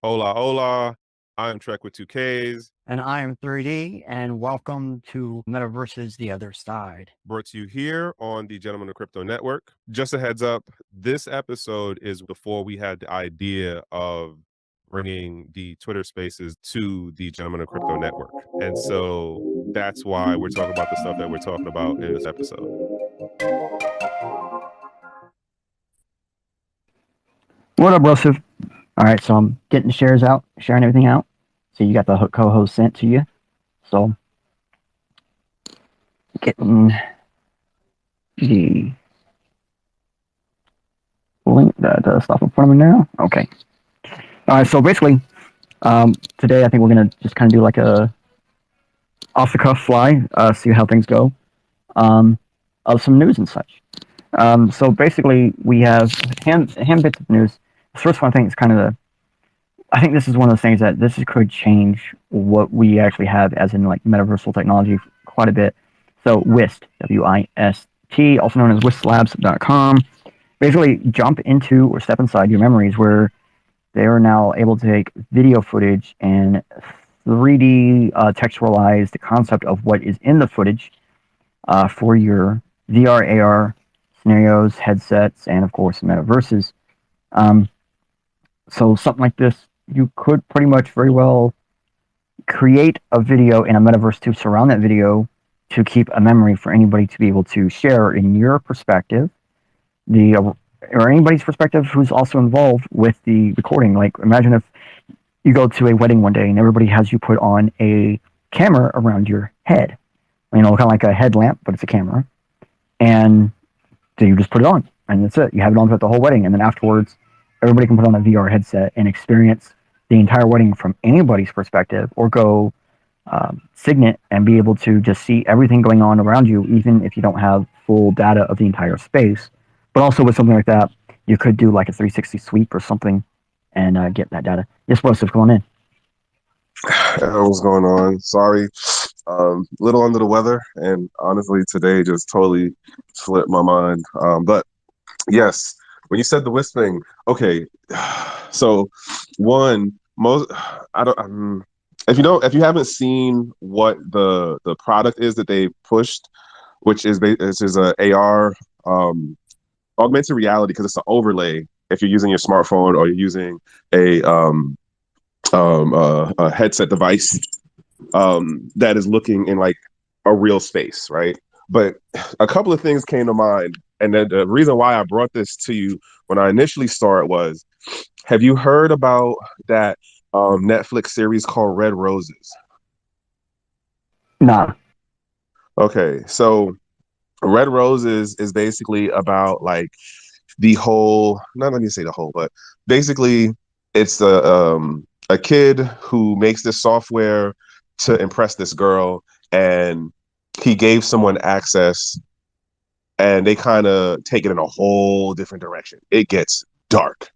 Hola, hola. I'm Trek with two Ks, And I am 3D, and welcome to Metaverses The Other Side. brought to you here on the Gentleman of Crypto Network. Just a heads up, this episode is before we had the idea of bringing the Twitter spaces to the Gentleman of Crypto Network. And so that's why we're talking about the stuff that we're talking about in this episode. What up, Russell? All right, so I'm getting the shares out, sharing everything out. So you got the co-host sent to you. So getting the link, the stuff in front of me now. Okay. All right, so basically, today I think we're gonna just kind of do like a off-the-cuff fly, see how things go, of some news and such. So basically, we have hand bits of news. The first one I think is kind of I think this is one of those things that this could change what we actually have as in like metaversal technology quite a bit. So WIST, W-I-S-T, also known as wishlabs.com, basically jump into or step inside your memories where they are now able to take video footage and 3D textualize the concept of what is in the footage for your VR, AR scenarios, headsets, and of course metaverses. So something like this, you could pretty much very well create a video in a metaverse to surround that video to keep a memory for anybody to be able to share in your perspective, or anybody's perspective who's also involved with the recording. Like imagine if you go to a wedding one day and everybody has you put on a camera around your head, kind of like a headlamp, but it's a camera, and then you just put it on, and that's it. You have it on throughout the whole wedding, and then afterwards, everybody can put on a VR headset and experience the entire wedding from anybody's perspective, or go Signet and be able to just see everything going on around you, even if you don't have full data of the entire space. But also with something like that, you could do like a 360 sweep or something and get that data. Yes, Joseph, come on in. What's going on? Sorry, little under the weather, and honestly, today just totally slipped my mind. But yes, when you said the wisp thing, okay. So, one, most I don't. If you haven't seen what the product is that they pushed, which is a AR augmented reality, because it's an overlay. If you're using your smartphone or you're using a a headset device that is looking in like a real space, right? But a couple of things came to mind, and then the reason why I brought this to you when I initially saw it was, have you heard about that Netflix series called Red Roses? Nah. Okay, so Red Roses is basically about like the whole, not let me say the whole, but basically it's a kid who makes this software to impress this girl, and he gave someone access, and they kind of take it in a whole different direction. It gets dark.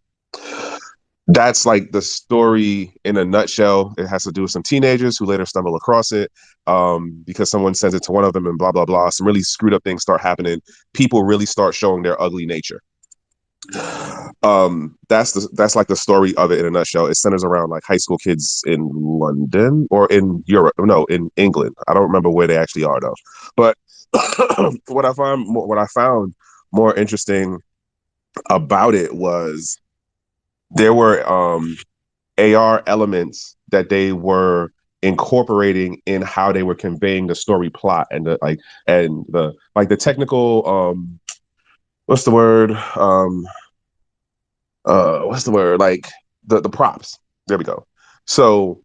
That's like the story in a nutshell. It has to do with some teenagers who later stumble across it because someone sends it to one of them, and blah blah blah. Some really screwed up things start happening. People really start showing their ugly nature. That's like the story of it in a nutshell. It centers around like high school kids in London or in Europe. No, in England. I don't remember where they actually are though. But what I found more interesting about it was there were AR elements that they were incorporating in how they were conveying the story plot, and the technical what's the word like the props. There we go. So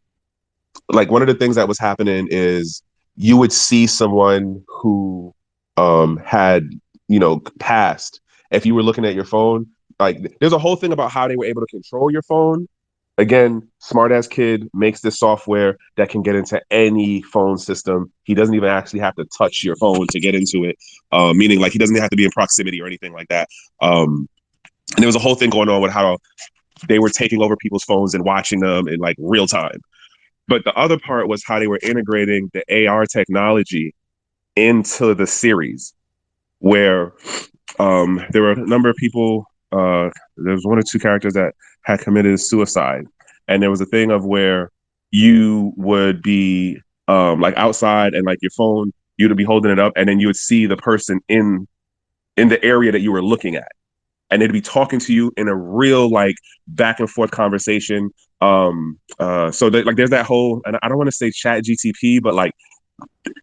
like one of the things that was happening is you would see someone who had passed. If you were looking at your phone, like there's a whole thing about how they were able to control your phone. Again, smart ass kid makes this software that can get into any phone system. He doesn't even actually have to touch your phone to get into it, meaning like he doesn't have to be in proximity or anything like that. And there was a whole thing going on with how they were taking over people's phones and watching them in like real time. But the other part was how they were integrating the AR technology into the series, where there were a number of people. There was one or two characters that had committed suicide, and there was a thing of where you would be like outside and like your phone, you'd be holding it up, and then you would see the person in the area that you were looking at, and they'd be talking to you in a real like back and forth conversation. So that, like, there's that whole, and I don't want to say chat GTP, but like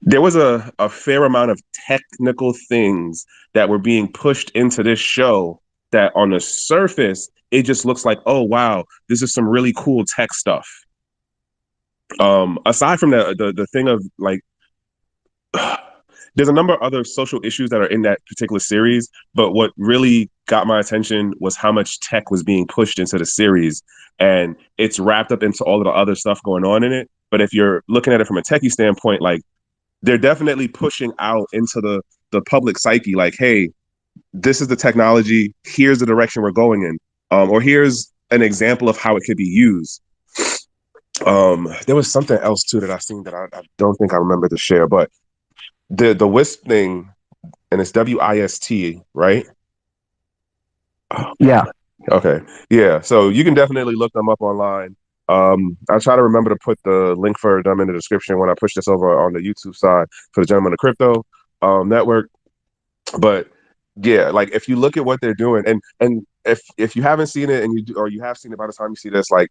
there was a fair amount of technical things that were being pushed into this show that on the surface it just looks like, oh wow, this is some really cool tech stuff. Aside from the thing of like there's a number of other social issues that are in that particular series, but what really got my attention was how much tech was being pushed into the series, and it's wrapped up into all of the other stuff going on in it. But if you're looking at it from a techie standpoint, like they're definitely pushing out into the public psyche, like, hey, this is the technology, here's the direction we're going in, or here's an example of how it could be used. There was something else too that I seen that I don't think I remember to share, but the Wisp thing, and it's WIST, right? Yeah. Okay. Yeah. So you can definitely look them up online. I'll try to remember to put the link for them in the description when I push this over on the YouTube side for the Gentlemen of Crypto network. But yeah, like if you look at what they're doing, and if you haven't seen it and or you have seen it by the time you see this, like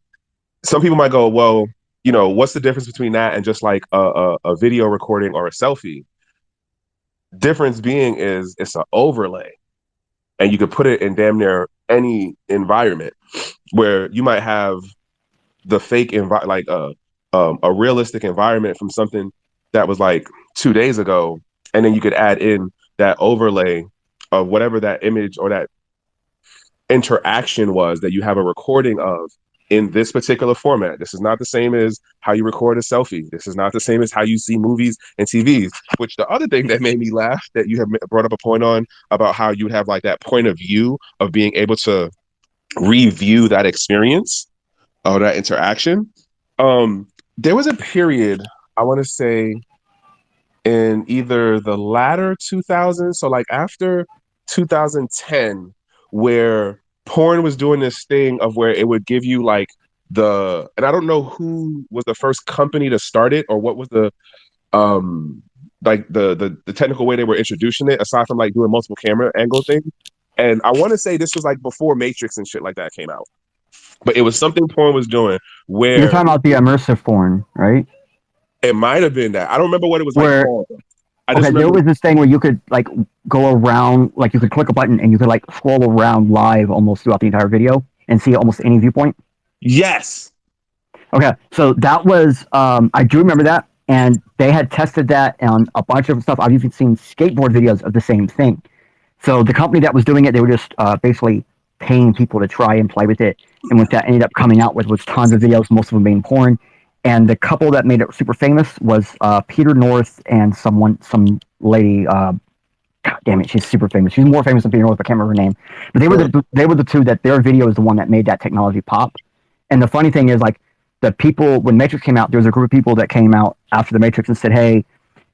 some people might go, well, you know, what's the difference between that and just like a video recording or a selfie? Difference being is it's an overlay, and you could put it in damn near any environment where you might have the fake like a realistic environment from something that was like 2 days ago, and then you could add in that overlay of whatever that image or that interaction was that you have a recording of in this particular format. This is not the same as how you record a selfie. This is not the same as how you see movies and TVs, which the other thing that made me laugh that you have brought up a point on about how you'd have like that point of view of being able to review that experience or that interaction. There was a period, I want to say in either the latter 2000s, so like after 2010, where porn was doing this thing of where it would give you like and I don't know who was the first company to start it or what was the like the technical way they were introducing it, aside from like doing multiple camera angle thing. And I want to say this was like before Matrix and shit like that came out, but it was something porn was doing where You're talking about the immersive porn, right? it might have been that. I don't remember what it was Where, like called. I just okay, remember there was this thing where you could like go around, like you could click a button and you could like scroll around live almost throughout the entire video and see almost any viewpoint. yes. Okay, so that was I do remember that, and they had tested that on a bunch of stuff. I've even seen skateboard videos of the same thing. So the company that was doing it, they were just basically paying people to try and play with it, and what that ended up coming out with was tons of videos, most of them being porn. And the couple that made it super famous was Peter North and some lady. God damn it, she's super famous. She's more famous than Peter North. I can't remember her name. But they were the two that their video is the one that made that technology pop. And the funny thing is, like, the people, when Matrix came out, there was a group of people that came out after the Matrix and said, hey,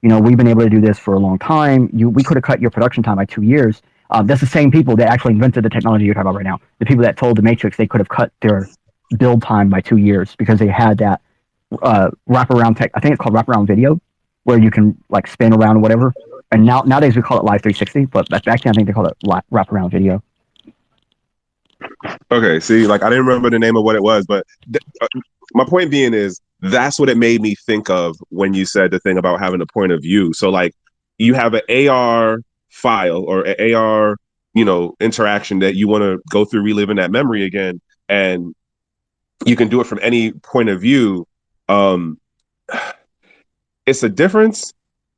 you know, we've been able to do this for a long time. We could have cut your production time by 2 years. That's the same people that actually invented the technology you're talking about right now. The people that told the Matrix they could have cut their build time by 2 years because they had that wraparound tech. I think it's called wraparound video, where you can like spin around or whatever. And nowadays we call it Live 360, but back then I think they called it wraparound video. Okay, see, like I didn't remember the name of what it was, but my point being is that's what it made me think of when you said the thing about having a point of view. So like you have an AR file or an AR, you know, interaction that you want to go through reliving that memory again, and you can do it from any point of view. It's a difference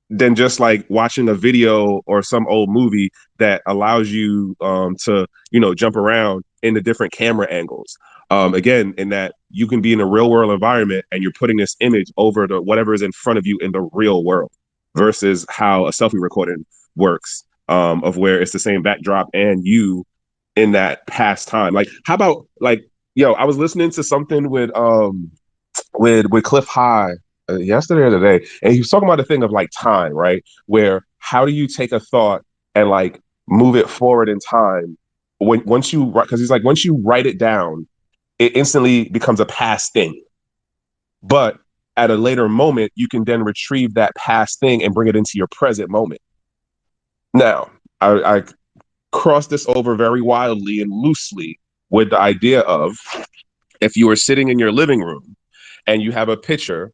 than just like watching a video or some old movie that allows you to, you know, jump around in the different camera angles. Again, in that you can be in a real world environment and you're putting this image over to whatever is in front of you in the real world versus how a selfie recording works, of where it's the same backdrop and you in that past time. Like, how about like, yo, I was listening to something with Cliff High yesterday or today, and he was talking about the thing of like time, right? Where how do you take a thought and like move it forward in time once you, because he's like, once you write it down it instantly becomes a past thing. But at a later moment, you can then retrieve that past thing and bring it into your present moment. Now, I cross this over very wildly and loosely with the idea of, if you are sitting in your living room and you have a picture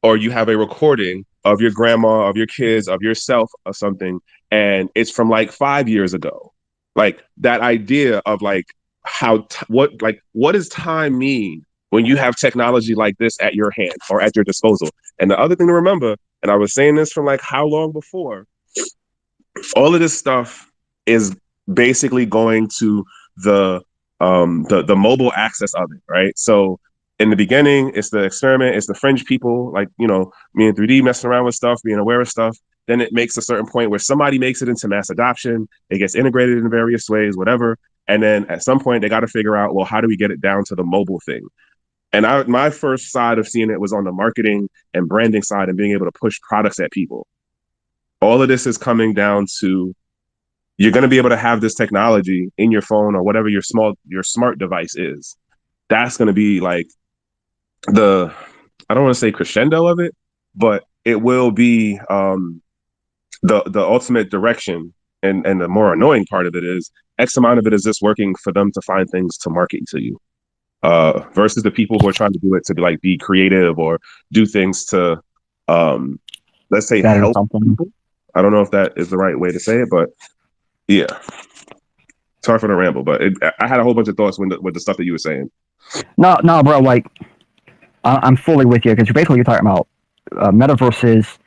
or you have a recording of your grandma, of your kids, of yourself or something, and it's from like 5 years ago, like that idea of like what does time mean when you have technology like this at your hand or at your disposal? And the other thing to remember, and I was saying this from like how long before, all of this stuff is basically going to the mobile access of it, right? So in the beginning, it's the experiment, it's the fringe people, like, you know, me and 3D messing around with stuff, being aware of stuff. Then it makes a certain point where somebody makes it into mass adoption, it gets integrated in various ways, whatever. And then at some point they got to figure out, well, how do we get it down to the mobile thing? And my first side of seeing it was on the marketing and branding side and being able to push products at people. All of this is coming down to, you're going to be able to have this technology in your phone or whatever your smart device is. That's going to be like I don't want to say crescendo of it, but it will be the ultimate direction. And the more annoying part of it is X amount of it is just working for them to find things to market to you, versus the people who are trying to do it to be creative or do things to, let's say, help people. I don't know if that is the right way to say it, but yeah, it's hard for the ramble. But I had a whole bunch of thoughts with the stuff that you were saying. No, bro. Like, I'm fully with you, because you're talking about metaverses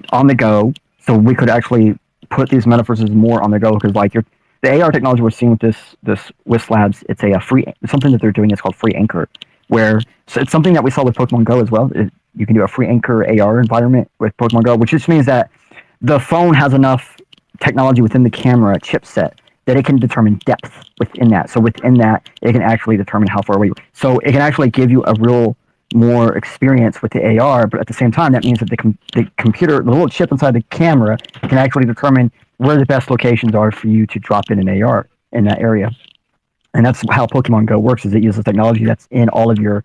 on the go. So we could actually put these metaverses more on the go, because like the AR technology we're seeing with this Wishlabs, it's a free, something that they're doing is called free anchor, where so it's something that we saw with Pokemon Go as well. You can do a free anchor AR environment with Pokemon Go, which just means that the phone has enough technology within the camera chipset that it can determine depth within that. So within that, it can actually determine how far away you are. So it can actually give you a real more experience with the AR, but at the same time, that means that the computer, the little chip inside the camera, can actually determine where the best locations are for you to drop in an AR in that area. And that's how Pokemon Go works, is it uses technology that's in all of your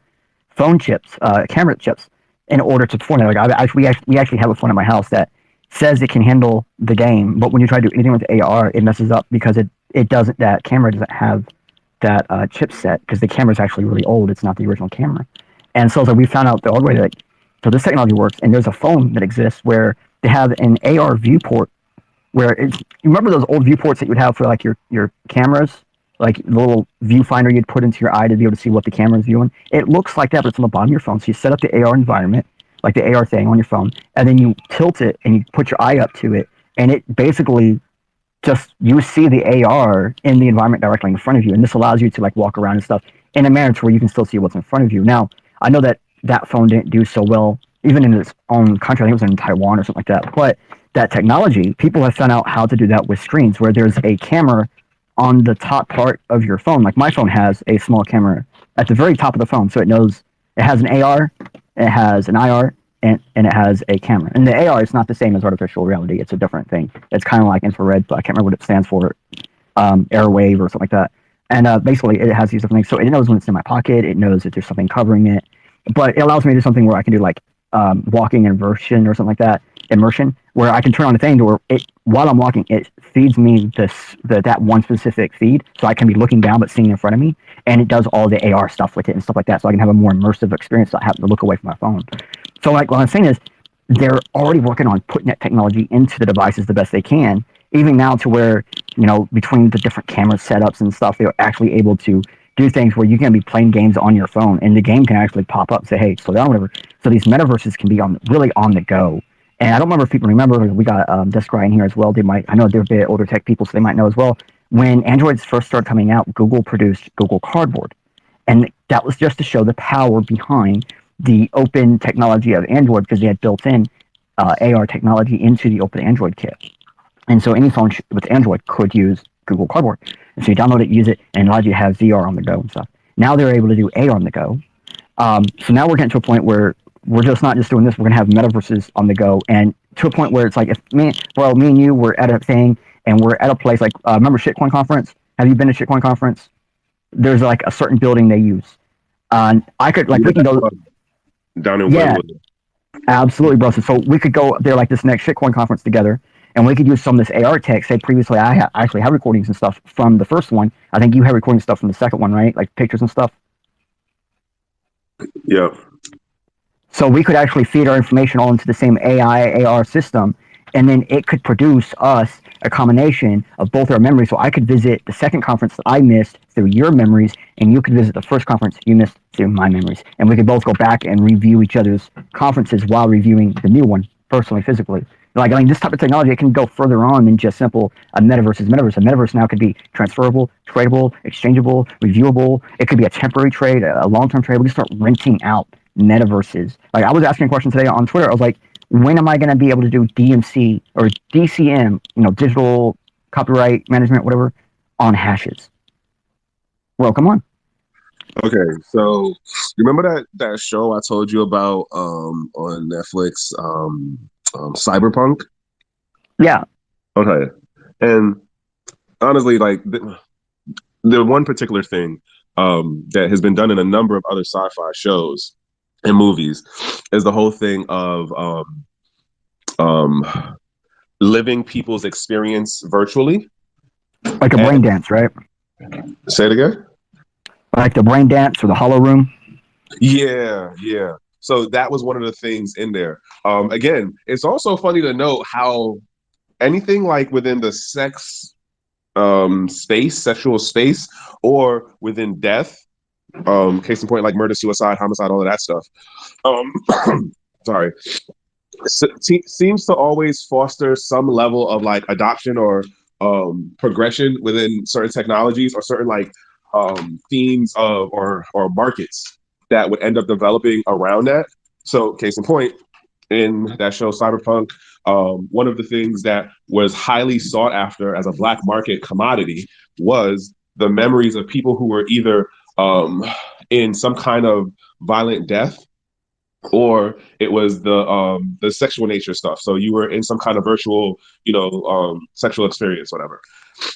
phone chips, camera chips, in order to perform that. Like we actually have a phone at my house that says it can handle the game, but when you try to do anything with AR, it messes up because it doesn't, that camera doesn't have that chipset, because the camera is actually really old. It's not the original camera. And so we found out the old way that, so this technology works, and there's a phone that exists where they have an AR viewport, where you remember those old viewports that you would have for like your cameras, like the little viewfinder you'd put into your eye to be able to see what the camera is viewing? It looks like that, but it's on the bottom of your phone. So you set up the AR environment, like the AR thing on your phone, and then you tilt it and you put your eye up to it, and it basically just, you see the AR in the environment directly in front of you, and this allows you to like walk around and stuff in a manner to where you can still see what's in front of you. Now, I know that phone didn't do so well, even in its own country. I think it was in Taiwan or something like that. But that technology, people have found out how to do that with screens, where there's a camera on the top part of your phone. Like my phone has a small camera at the very top of the phone, so it knows it has an AR, it has an IR, and it has a camera. And the AR is not the same as artificial reality. It's a different thing. It's kind of like infrared, but I can't remember what it stands for, airwave or something like that. And basically, it has these different things. So it knows when it's in my pocket. It knows if there's something covering it. But it allows me to do something where I can do like walking inversion or something like that, immersion, where I can turn on the thing to where while I'm walking, it feeds me that one specific feed. So I can be looking down but seeing in front of me. And it does all the AR stuff with it and stuff like that. So I can have a more immersive experience without having to look away from my phone. So like what I'm saying is, they're already working on putting that technology into the devices the best they can, even now to where, you know, between the different camera setups and stuff, they're actually able to do things where you can be playing games on your phone and the game can actually pop up and say, hey, slow down, whatever. So these metaverses can be really on the go. And I don't remember if people remember, we got Desk Ryan here as well. I know they're a bit older tech people, so they might know as well. When Androids first started coming out, Google produced Google Cardboard. And that was just to show the power behind the open technology of Android, because they had built in AR technology into the open Android kit. And so any phone with Android could use Google Cardboard. And so you download it, use it, and it allows you to have VR on the go and stuff. Now they're able to do AR on the go. So now we're getting to a point where we're just not just doing this, we're going to have metaverses on the go. And to a point where it's like, if me and you were at a thing, and we're at a place like, remember Shitcoin Conference? Have you been to Shitcoin Conference? There's like a certain building they use. I could like we can go down in yeah, Wynwood. absolutely, bro. So we could go there like this next shitcoin conference together, and we could use some of this AR tech. Say previously, I actually have recordings and stuff from the first one. I think you have recording stuff from the second one, right? Like pictures and stuff. Yeah. So we could actually feed our information all into the same AI AR system, and then it could produce us a combination of both our memories. So I could visit the second conference that I missed through your memories, and you could visit the first conference you missed through my memories. And we could both go back and review each other's conferences while reviewing the new one personally, physically. Like, I mean, this type of technology, it can go further on than just simple a metaverse is metaverse. A metaverse now could be transferable, tradable, exchangeable, reviewable. It could be a temporary trade, a long-term trade. We can start renting out metaverses. Like, I was asking a question today on Twitter. I was like, when am I going to be able to do DMC or DCM, digital copyright management, whatever, on hashes? Well, come on. Okay, so you remember that show I told you about on Netflix, Cyberpunk? Yeah. Okay, and honestly, like the one particular thing that has been done in a number of other sci-fi shows and movies is the whole thing of living people's experience virtually, Like a brain dance, right? Say it again. Like the brain dance or the hollow room. Yeah. So that was one of the things in there. Again, it's also funny to note how anything like within the sex space, sexual space, or within death, case in point, like murder, suicide, homicide, all of that stuff. Sorry. Seems to always foster some level of like adoption or progression within certain technologies or certain like themes of or markets that would end up developing around that. So case in point, in that show Cyberpunk, one of the things that was highly sought after as a black market commodity was the memories of people who were either in some kind of violent death, or it was the sexual nature stuff. So you were in some kind of virtual, sexual experience, whatever.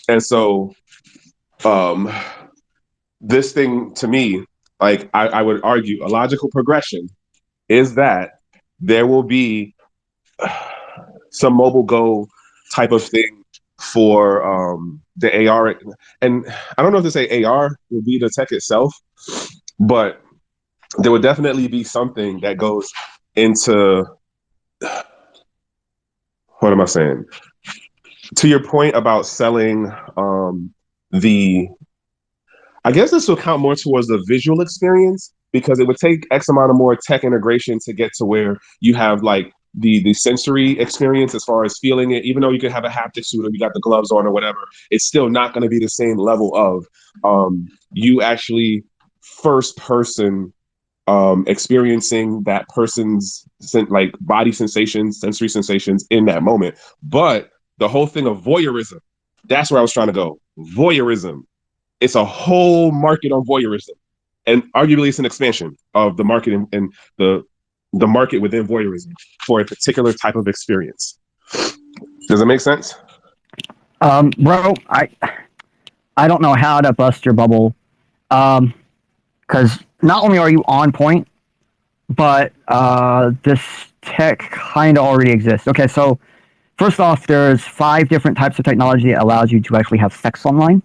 And so this thing to me, like I would argue, a logical progression is that there will be some mobile go type of thing for the AR. And I don't know if to say AR will be the tech itself, but there would definitely be something that goes into, what am I saying? To your point about selling I guess this will count more towards the visual experience, because it would take X amount of more tech integration to get to where you have like the sensory experience as far as feeling it. Even though you could have a haptic suit or you got the gloves on or whatever, it's still not going to be the same level of you actually first person experiencing that person's like body sensations, sensory sensations in that moment. But the whole thing of voyeurism, that's where I was trying to go. Voyeurism. It's a whole market on voyeurism, and arguably it's an expansion of the market and the market within voyeurism for a particular type of experience. Does it make sense? Bro, I don't know how to bust your bubble, because not only are you on point, but this tech kind of already exists. Okay, so first off, there's 5 different types of technology that allows you to actually have sex online.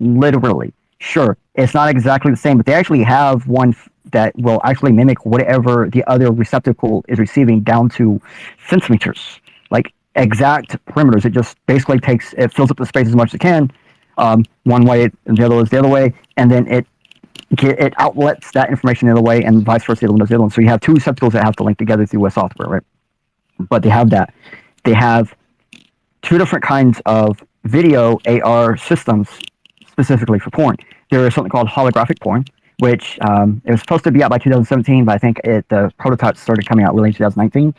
Literally. Sure, it's not exactly the same, but they actually have one that will actually mimic whatever the other receptacle is receiving down to centimeters, like exact perimeters. It just basically it fills up the space as much as it can, one way, and the other is the other way, and then it outlets that information the other way, and vice versa, the other one does the other one. So you have 2 receptacles that have to link together through a software, right? But they have that. They have 2 different kinds of video AR systems specifically for porn. There is something called holographic porn, which it was supposed to be out by 2017, but I think the prototypes started coming out really in 2019.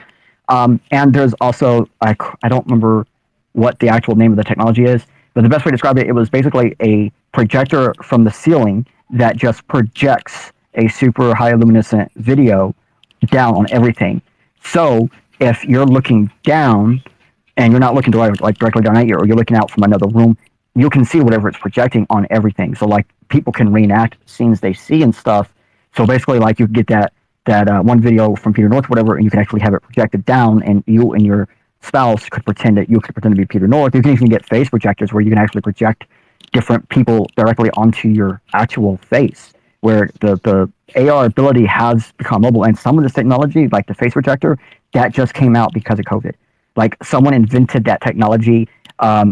And there's also, I don't remember what the actual name of the technology is, but the best way to describe it, it was basically a projector from the ceiling that just projects a super high luminescent video down on everything. So if you're looking down and you're not looking directly down at you, or you're looking out from another room, you can see whatever it's projecting on everything. So like people can reenact scenes they see and stuff So basically, like you get that one video from Peter North, whatever, and you can actually have it projected down, and you and your spouse could pretend to be Peter North. You can even get face projectors where you can actually project different people directly onto your actual face, where the AR ability has become mobile. And some of this technology, like the face projector, that just came out because of COVID. Like someone invented that technology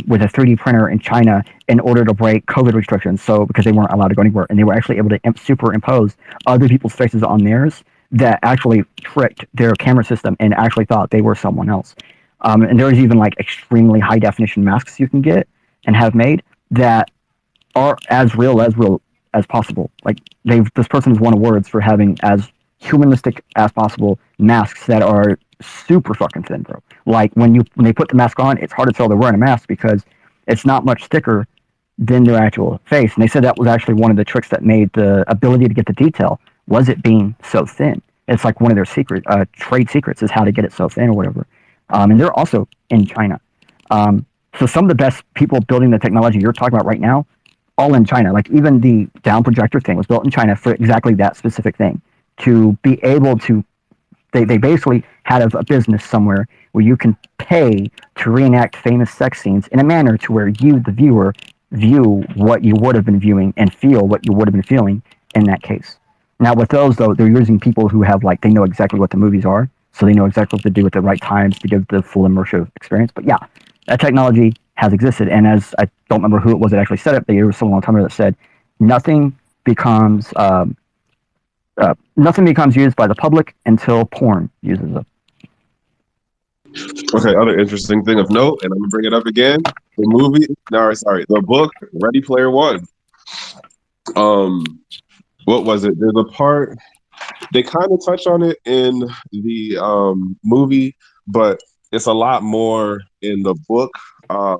with a 3D printer in China in order to break COVID restrictions. So because they weren't allowed to go anywhere, and they were actually able to superimpose other people's faces on theirs, that actually tricked their camera system and actually thought they were someone else. And there's even like extremely high definition masks you can get and have made that are as real as possible. Like this person has won awards for having as humanistic as possible masks that are super fucking thin, bro. Like when they put the mask on, it's hard to tell they're wearing a mask because it's not much thicker than their actual face. And they said that was actually one of the tricks that made the ability to get the detail, was it being so thin. It's like one of their trade secrets is how to get it so thin or whatever. And they're also in China. So some of the best people building the technology you're talking about right now, all in China. Like even the down projector thing was built in China for exactly that specific thing. To be able to, they basically had a business somewhere where you can pay to reenact famous sex scenes in a manner to where you, the viewer, view what you would have been viewing and feel what you would have been feeling in that case. Now with those though, they're using people who have they know exactly what the movies are, so they know exactly what to do at the right times to give the full immersive experience. But yeah, that technology has existed, and as I don't remember who it was that actually said it, but there was someone on time that said nothing becomes used by the public until porn uses it. Okay, other interesting thing of note, and I'm gonna bring it up again. The book Ready Player One. What was it? There's a part they kind of touch on it in the movie, but it's a lot more in the book. My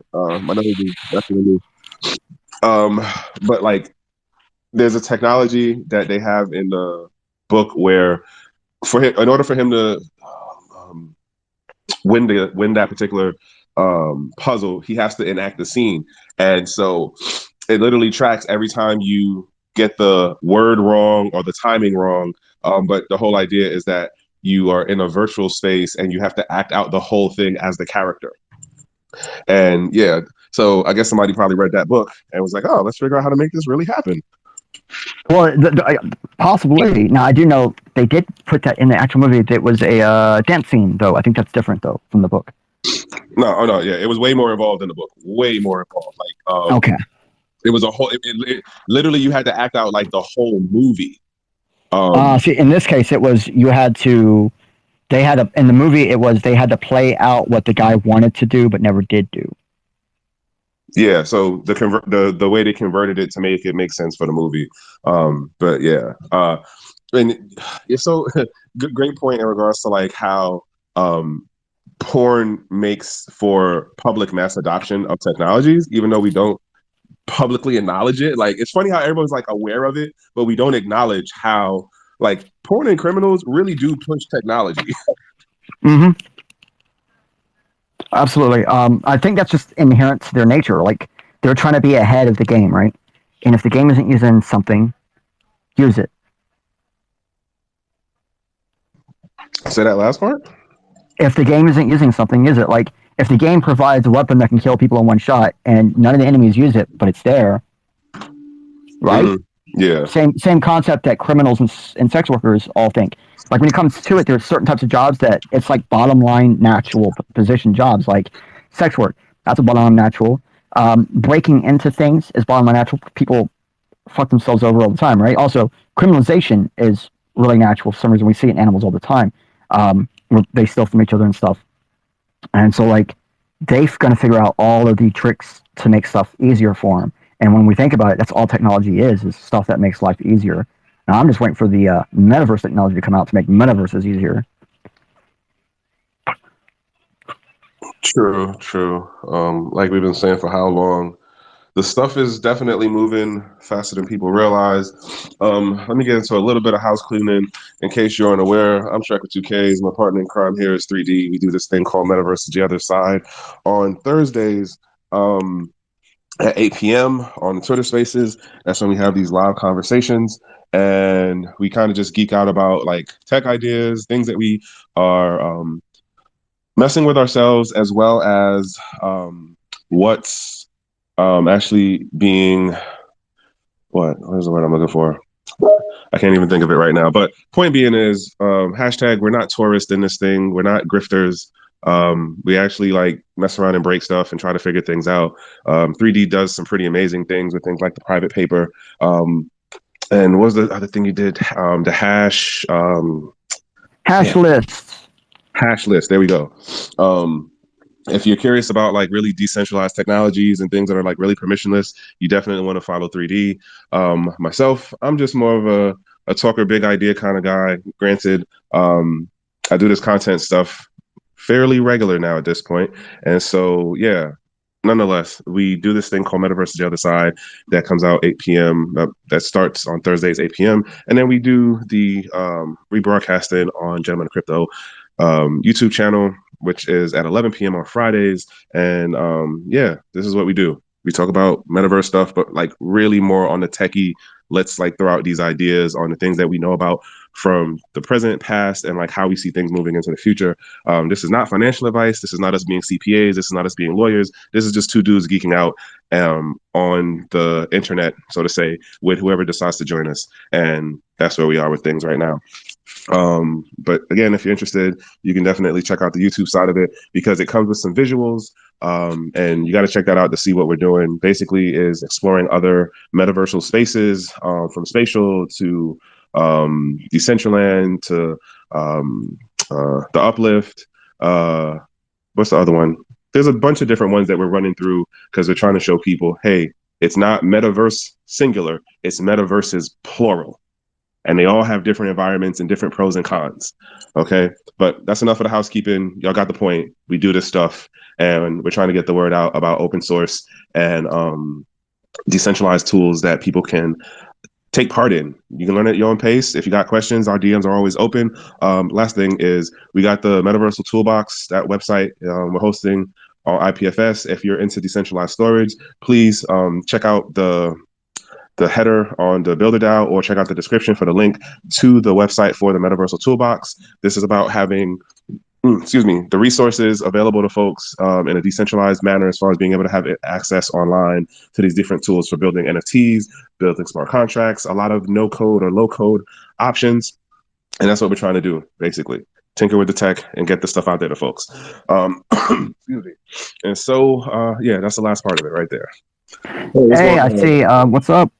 nose is definitely new. But like, there's a technology that they have in the book where, in order for him to win that particular puzzle, he has to enact the scene, and so it literally tracks every time you get the word wrong or the timing wrong. But the whole idea is that you are in a virtual space and you have to act out the whole thing as the character. And yeah, so I guess somebody probably read that book and was like, oh, let's figure out how to make this really happen. Well, possibly. Now, I do know they did put that in the actual movie. It was a dance scene, though. I think that's different, though, from the book. No, yeah. It was way more involved in the book. Way more involved. Okay. It was a whole. It literally, you had to act out like the whole movie. See, in this case, it was you had to. In the movie, it was they had to play out what the guy wanted to do but never did do. Yeah, so the way they converted it to make it make sense for the movie. But yeah, and it's so great point in regards to how porn makes for public mass adoption of technologies, even though we don't publicly acknowledge it. It's funny how everyone's aware of it, but we don't acknowledge how porn and criminals really do push technology. Mm-hmm. Absolutely. I think that's just inherent to their nature. They're trying to be ahead of the game, right? And if the game isn't using something, use it. Say that last part? If the game isn't using something, use it. If the game provides a weapon that can kill people in one shot and none of the enemies use it, but it's there, right? Mm-hmm. Yeah. Same concept that criminals and sex workers all think. When it comes to it, there's certain types of jobs that it's bottom line natural position jobs, like sex work. That's a bottom line natural. Breaking into things is bottom line natural. People fuck themselves over all the time, right? Also, criminalization is really natural for some reason. We see it in animals all the time, where they steal from each other and stuff. And so, they're going to figure out all of the tricks to make stuff easier for them. And when we think about it, that's all technology is stuff that makes life easier. Now, I'm just waiting for the metaverse technology to come out to make metaverses easier. True. Like we've been saying for how long, the stuff is definitely moving faster than people realize. Let me get into a little bit of house cleaning. In case you're unaware, I'm Shrek with 2Ks. My partner in crime here is 3D. We do this thing called Metaverse The Other Side on Thursdays. at 8 p.m. on the Twitter Spaces. That's when we have these live conversations, and we kind of just geek out about like tech ideas, things that we are messing with ourselves, as well as what's actually being what is the word I'm looking for? I can't even think of it right now. But point being is hashtag we're not tourists in this thing. We're not grifters. We actually like mess around and break stuff and try to figure things out. 3D does some pretty amazing things with things like the private paper. And what was the other thing you did? The hash lists. Hash list. There we go. If you're curious about like really decentralized technologies and things that are like really permissionless, you definitely want to follow 3D. Myself, I'm just more of a talker, big idea kind of guy. Granted, I do this content stuff fairly regular now at this point. And so, yeah, nonetheless, we do this thing called Metaverse The Other Side that comes out 8 p.m. That starts on Thursdays, 8 p.m. And then we do the rebroadcasting on Gentlemen of Crypto YouTube channel, which is at 11 p.m. on Fridays. And yeah, this is what we do. We talk about metaverse stuff, but like really more on the techie. Let's like throw out these ideas on the things that we know about from the present, past, and like how we see things moving into the future. This is not financial advice. This is not us being CPAs. This is not us being lawyers. This is just two dudes geeking out on the internet, so to say, with whoever decides to join us. And that's where we are with things right now. But again, if you're interested, you can definitely check out the YouTube side of it because it comes with some visuals. And you got to check that out to see what we're doing. Basically is exploring other metaversal spaces, from spatial to Decentraland to the Uplift. What's the other one? There's a bunch of different ones that we're running through because we're trying to show people, hey, it's not metaverse singular, it's metaverses plural. And they all have different environments and different pros and cons. Okay. But that's enough of the housekeeping. Y'all got the point. We do this stuff and we're trying to get the word out about open source and decentralized tools that people can take part in. You can learn at your own pace. If you got questions, our DMs are always open. Last thing is we got the Metaverse Toolbox, that website we're hosting on IPFS. If you're into decentralized storage, please check out the header on the Builder DAO or check out the description for the link to the website for the Metaverse Toolbox. This is about having the resources available to folks in a decentralized manner as far as being able to have access online to these different tools for building NFTs, building smart contracts, a lot of no code or low code options. And that's what we're trying to do, basically. Tinker with the tech and get the stuff out there to folks. Excuse me. And so, yeah, that's the last part of it right there. Hey, I see. What's up?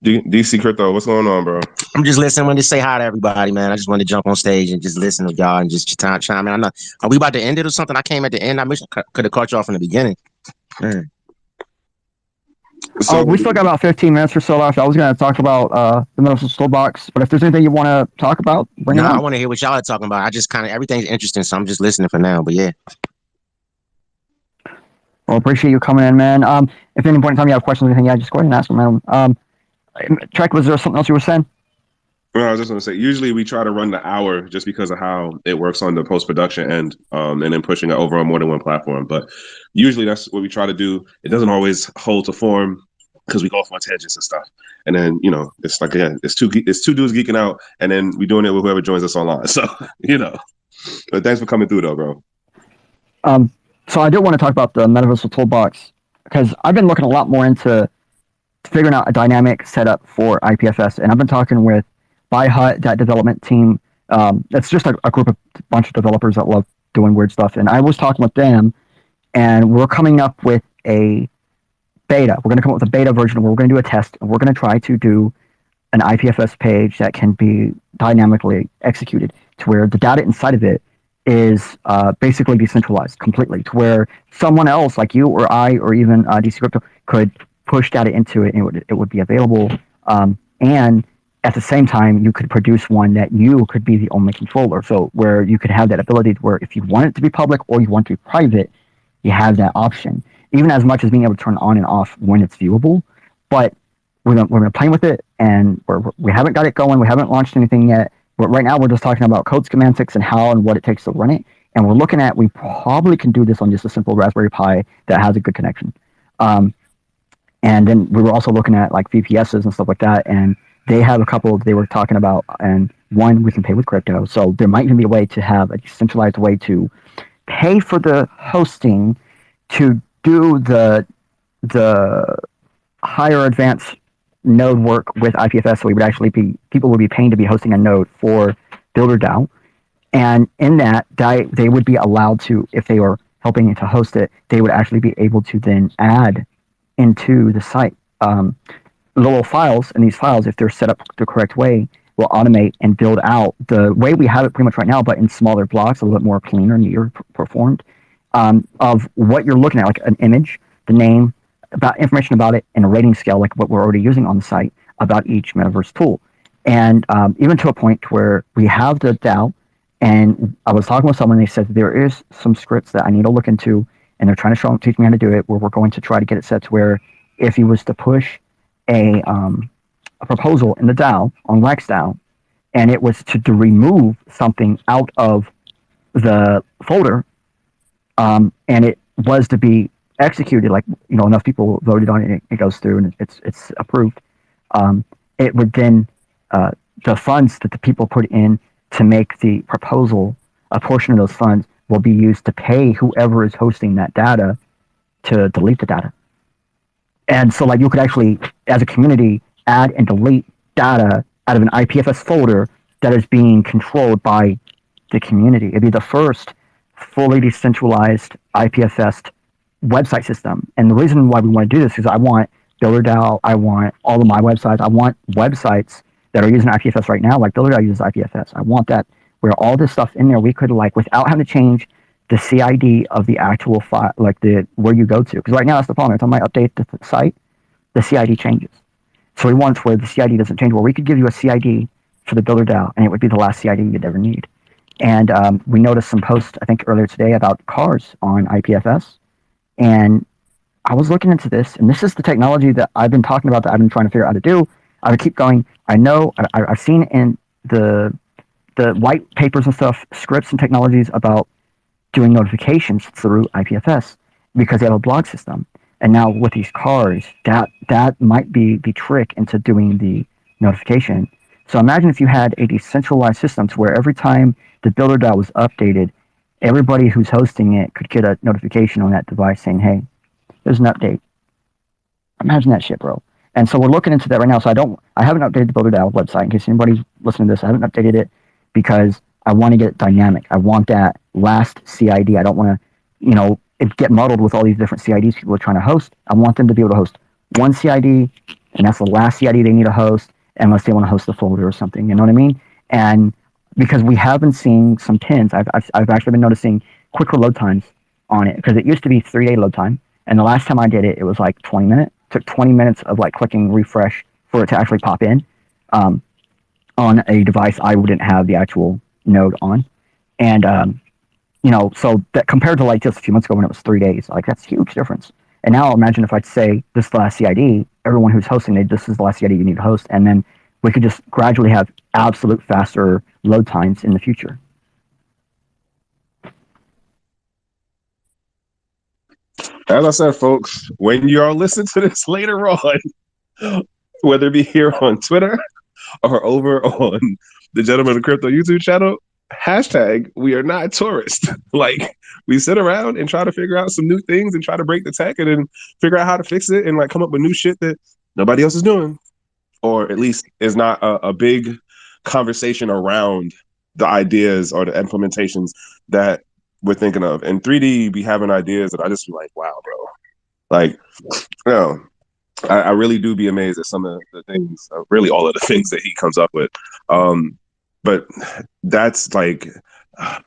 DC Crypto, what's going on, bro? I'm just listening. I wanted to say hi to everybody, man. I just wanted to jump on stage and just listen to y'all and just chime in. I know, are we about to end it or something? I came at the end. I could have caught you off in the beginning. So we still got about 15 minutes or so left. I was going to talk about the Metaverse Toolbox, but if there's anything you want to talk about, bring it on. I want to hear what y'all are talking about. I just everything's interesting, so I'm just listening for now. But yeah. Well, appreciate you coming in, man. If at any point in time you have questions or anything, yeah, just go ahead and ask them, man. Trek, was there something else you were saying? Well, I was just going to say, usually we try to run the hour just because of how it works on the post-production end, and then pushing it over on more than one platform. But usually that's what we try to do. It doesn't always hold to form because we go off on tangents and stuff. And then, it's like, again, it's two dudes geeking out, and then we're doing it with whoever joins us online. So, But thanks for coming through, though, bro. So I do want to talk about the Metaverse Toolbox because I've been looking a lot more into figuring out a dynamic setup for IPFS, and I've been talking with ByHut, that development team. It's just a bunch of developers that love doing weird stuff, and I was talking with them, and we're coming up with a beta. We're going to come up with a beta version where we're going to do a test, and we're going to try to do an IPFS page that can be dynamically executed to where the data inside of it is basically decentralized completely, to where someone else like you or I or even DC Crypto could push data into it, and it would be available. And at the same time, you could produce one that you could be the only controller. So where you could have that ability to where if you want it to be public or you want it to be private, you have that option, even as much as being able to turn on and off when it's viewable. But we're going to play with it, and we haven't got it going. We haven't launched anything yet. But right now, we're just talking about code semantics and how and what it takes to run it. And we're looking at, we probably can do this on just a simple Raspberry Pi that has a good connection. And then we were also looking at like VPSs and stuff like that. And they have a couple they were talking about. And one, we can pay with crypto. So there might even be a way to have a decentralized way to pay for the hosting to do the higher advanced node work with IPFS. So we would actually people would be paying to be hosting a node for Builder DAO. And in that, they would be allowed to, if they were helping to host it, they would actually be able to then add into the site little files. And these files, if they're set up the correct way, will automate and build out the way we have it pretty much right now, but in smaller blocks, a little bit more cleaner, neater performed, of what you're looking at, like an image, the name, about information about it, and a rating scale, like what we're already using on the site, about each metaverse tool. And even to a point where we have the DAO. And I was talking with someone, and they said there is some scripts that I need to look into, and they're trying to teach me how to do it, where we're going to try to get it set to where if he was to push a proposal in the DAO on Wax DAO, and it was to remove something out of the folder, and it was to be executed, like, you know, enough people voted on it, it goes through and it's approved, it would then, the funds that the people put in to make the proposal, a portion of those funds will be used to pay whoever is hosting that data to delete the data. And so, like, you could actually, as a community, add and delete data out of an IPFS folder that is being controlled by the community. It'd be the first fully decentralized IPFS website system. And the reason why we want to do this is I want BuilderDAO, I want all of my websites, I want websites that are using IPFS right now, like BuilderDAO uses IPFS. I want that where all this stuff in there, we could, like, without having to change the CID of the actual file, like where you go to. Because right now that's the problem. Every time I update the site, the CID changes. So we want it where the CID doesn't change, where we could give you a CID for the BuilderDAO, and it would be the last CID you'd ever need. And we noticed some posts, I think earlier today, about cars on IPFS. And I was looking into this, and this is the technology that I've been talking about, that I've been trying to figure out how to do. I would keep going. I know I've seen in the white papers and stuff, scripts and technologies about doing notifications through IPFS because they have a blog system. And now with these cars, that might be the trick into doing the notification. So imagine if you had a decentralized system to where every time the BuilderDAO was updated, everybody who's hosting it could get a notification on that device saying, hey, there's an update. Imagine that shit, bro. And so we're looking into that right now. So I haven't updated the BuilderDAO website, in case anybody's listening to this. I haven't updated it because I want to get it dynamic. I want that last CID. I don't want to, get muddled with all these different CIDs people are trying to host. I want them to be able to host one CID, and that's the last CID they need to host, unless they want to host the folder or something. You know what I mean? And because we have been seeing some pins, I've actually been noticing quicker load times on it, because it used to be 3-day load time, and the last time I did it, it was like 20 minutes. It took 20 minutes of like clicking refresh for it to actually pop in on a device I wouldn't have the actual node on. And so that compared to like just a few months ago when it was 3 days, like that's a huge difference. And now imagine if I'd say this is the last CID, everyone who's hosting it, this is the last CID you need to host, and then we could just gradually have absolute faster load times in the future. As I said, folks, when you all listen to this later on, whether it be here on Twitter or over on the Gentleman of Crypto YouTube channel, hashtag we are not tourists. Like, we sit around and try to figure out some new things and try to break the tech and then figure out how to fix it and like come up with new shit that nobody else is doing, or at least is not a big conversation around the ideas or the implementations that we're thinking of. In 3D, be having ideas that I just be like, wow, bro. Like, I really do be amazed at some of the things, really all of the things that he comes up with. But that's like,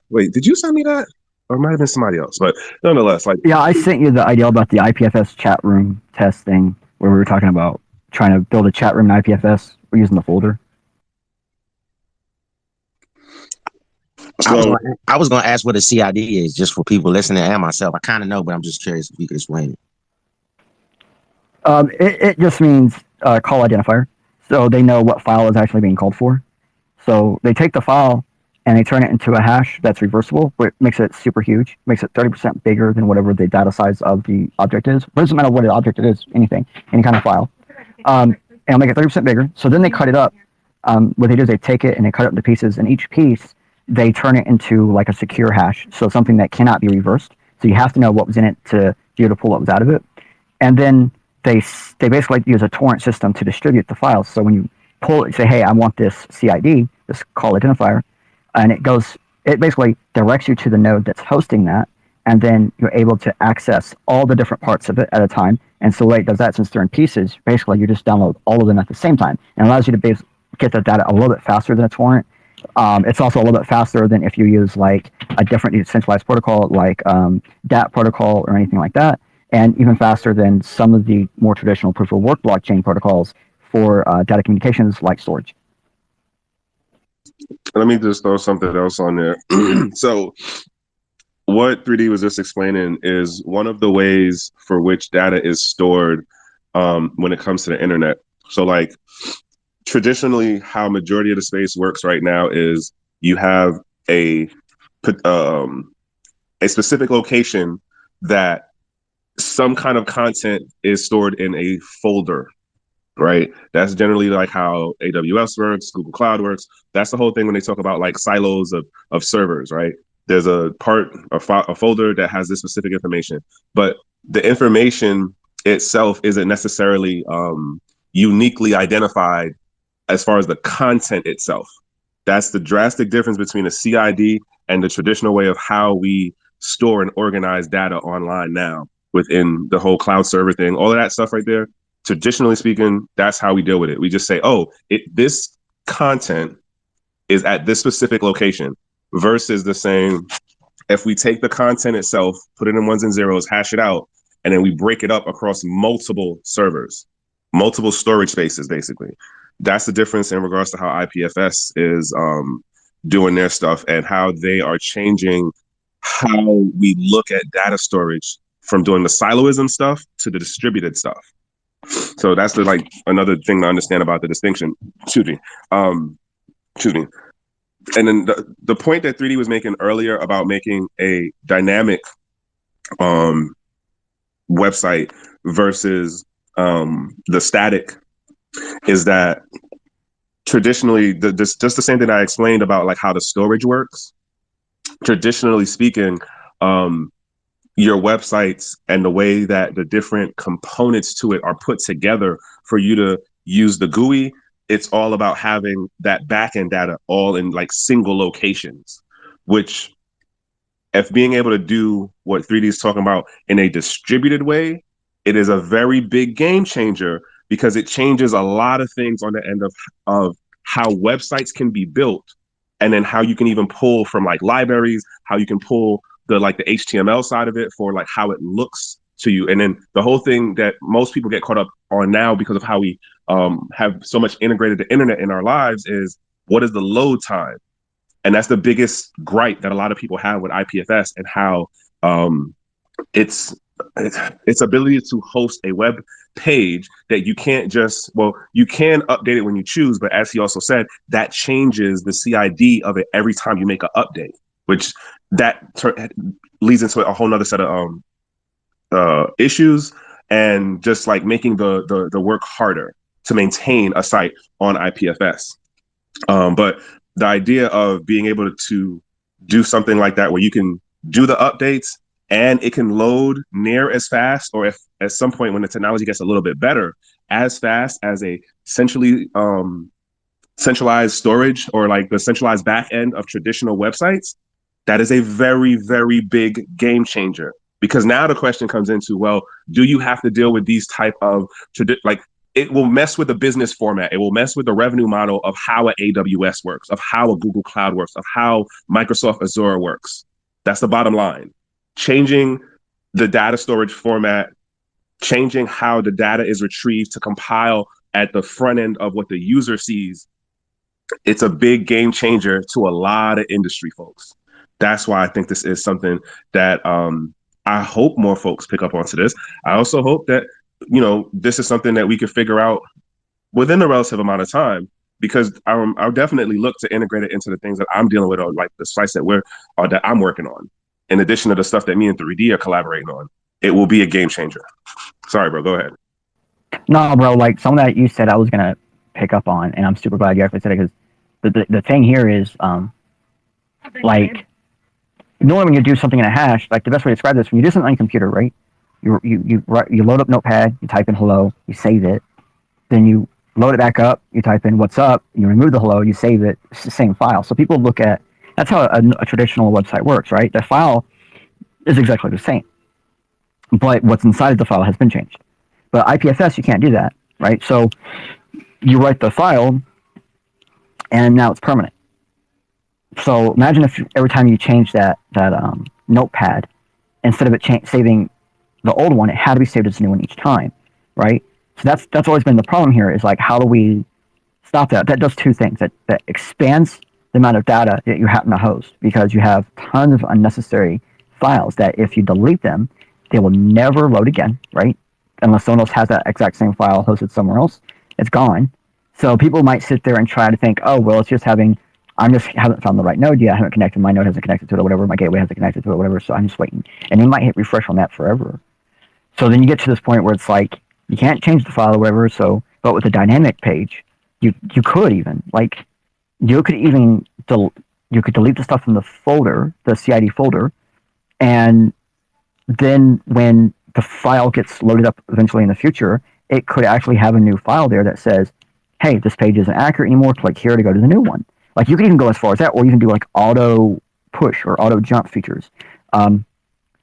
wait, did you send me that? Or it might have been somebody else. But nonetheless, like, yeah, I sent you the idea about the IPFS chat room test thing, where we were talking about trying to build a chat room in IPFS. We're using the folder. I was going to ask what a CID is, just for people listening and myself. I kind of know, but I'm just curious if you could explain it. It just means call identifier, so they know what file is actually being called for. So they take the file, and they turn it into a hash that's reversible, which makes it super huge, makes it 30% bigger than whatever the data size of the object is. It doesn't matter what the object it is, anything, any kind of file. And it'll make it 30% bigger. So then they cut it up. What they do is they take it and they cut it up into pieces, and each piece, they turn it into like a secure hash, so something that cannot be reversed. So you have to know what was in it to be able to pull what was out of it. And then they basically use a torrent system to distribute the files. So when you pull it, say, hey, I want this CID, this call identifier, and it basically directs you to the node that's hosting that, and then you're able to access all the different parts of it at a time. And so the way it does that, since they're in pieces, basically you just download all of them at the same time, and allows you to get the data a little bit faster than a torrent. It's also a little bit faster than if you use like a different decentralized protocol like DApp protocol or anything like that, and even faster than some of the more traditional proof of work blockchain protocols for data communications like storage. Let me just throw something else on there. So what 3D was just explaining is one of the ways for which data is stored when it comes to the internet. So like traditionally how majority of the space works right now is you have a specific location that some kind of content is stored in a folder, right? That's generally like how AWS works, Google Cloud works. That's the whole thing when they talk about like silos of servers, right? There's a folder that has this specific information, but the information itself isn't necessarily uniquely identified as far as the content itself. That's the drastic difference between a CID and the traditional way of how we store and organize data online now within the whole cloud server thing, all of that stuff right there. Traditionally speaking, that's how we deal with it. We just say, oh, this content is at this specific location, versus the same, if we take the content itself, put it in ones and zeros, hash it out, and then we break it up across multiple servers, multiple storage spaces, basically. That's the difference in regards to how IPFS is doing their stuff and how they are changing how we look at data storage from doing the siloism stuff to the distributed stuff. So that's another thing to understand about the distinction. Excuse me. And then the point that 3D was making earlier about making a dynamic website versus the static is that traditionally, just the same thing I explained about like how the storage works. Traditionally speaking, your websites and the way that the different components to it are put together for you to use the GUI, it's all about having that backend data all in like single locations, which if being able to do what 3D is talking about in a distributed way, it is a very big game changer because it changes a lot of things on the end of how websites can be built, and then how you can even pull from like libraries, how you can pull the HTML side of it for like how it looks to you. And then the whole thing that most people get caught up on now because of how we have so much integrated the internet in our lives is what is the load time? And that's the biggest gripe that a lot of people have with IPFS and how its ability to host a web page that you can't you can update it when you choose, but as he also said, that changes the CID of it every time you make an update, which leads into a whole nother set of issues and just like making the work harder to maintain a site on IPFS. But the idea of being able to do something like that where you can do the updates and it can load near as fast, or if at some point when the technology gets a little bit better, as fast as a centralized storage or like the centralized back end of traditional websites, that is a very, very big game changer. Because now the question comes into, well, do you have to deal with these type of, it will mess with the business format. It will mess with the revenue model of how an AWS works, of how a Google Cloud works, of how Microsoft Azure works. That's the bottom line. Changing the data storage format, changing how the data is retrieved to compile at the front end of what the user sees, it's a big game changer to a lot of industry folks. That's why I think this is something that I hope more folks pick up onto this. I also hope that, this is something that we can figure out within a relative amount of time, because I'll definitely look to integrate it into the things that I'm dealing with, or like the sites that I'm working on. In addition to the stuff that me and 3D are collaborating on, it will be a game changer. Sorry, bro. Go ahead. No, bro. Like some of that you said, I was gonna pick up on, and I'm super glad you actually said it, because the thing here is, like, normally when you do something in a hash, like the best way to describe this, when you do something on your computer, right? You load up Notepad, you type in hello, you save it, then you load it back up, you type in what's up, you remove the hello, you save it. It's the same file. So people look at, that's how a traditional website works, right? The file is exactly the same, but what's inside of the file has been changed. But IPFS, you can't do that, right? So you write the file, and now it's permanent. So imagine if every time you change that Notepad, instead of it saving the old one, it had to be saved as a new one each time, right? So that's always been the problem here, is like, how do we stop that? That does two things. That expands the amount of data that you happen to host, because you have tons of unnecessary files that if you delete them, they will never load again, right? Unless someone else has that exact same file hosted somewhere else, it's gone. So people might sit there and try to think, oh, well, it's just I just haven't found the right node yet. I haven't connected. My node hasn't connected to it, or whatever. My gateway hasn't connected to it, or whatever. So I'm just waiting. And you might hit refresh on that forever. So then you get to this point where it's like, you can't change the file or whatever. So, but with a dynamic page, you could even, like, you could delete the stuff from the folder, the CID folder, and then when the file gets loaded up eventually in the future, it could actually have a new file there that says, hey, this page isn't accurate anymore. Click here to go to the new one. Like, you could even go as far as that, or even do like auto push or auto jump features.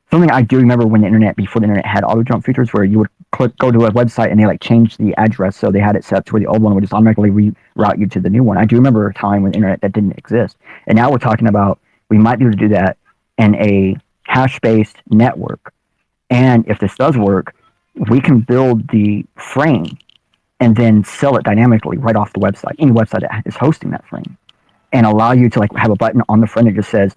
Something I do remember before the internet had auto jump features, where you would go to a website and they like changed the address, so they had it set to where the old one would just automatically reroute you to the new one. I do remember a time when the internet that didn't exist, and now we're talking about we might be able to do that in a hash-based network. And if this does work, we can build the frame and then sell it dynamically right off the website, any website that is hosting that frame, and allow you to like have a button on the front that just says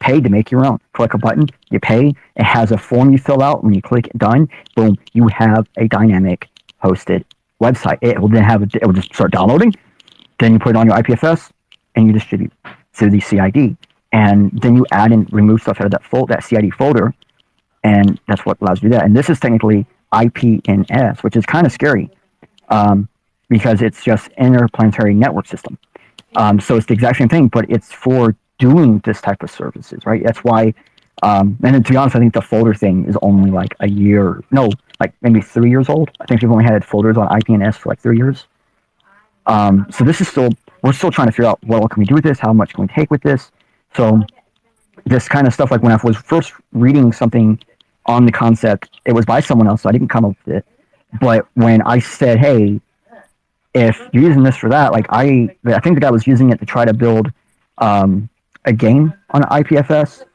pay to make your own. Click a button, you pay. It has a form you fill out. When you click done, boom, you have a dynamic hosted website. It will then it will just start downloading. Then you put it on your IPFS and you distribute through the CID. And then you add and remove stuff out of that CID folder, and that's what allows you to do that. And this is technically IPNS, which is kind of scary, because it's just interplanetary network system. So it's the exact same thing, but it's for doing this type of services, right? That's why, and to be honest, I think the folder thing is only like like maybe 3 years old. I think we've only had folders on IPNS for like 3 years. So this is we're still trying to figure out, what can we do with this? How much can we take with this? So this kind of stuff, like when I was first reading something on the concept, it was by someone else, so I didn't come up with it. But when I said, hey, if you're using this for that, like I think the guy was using it to try to build a game on IPFS,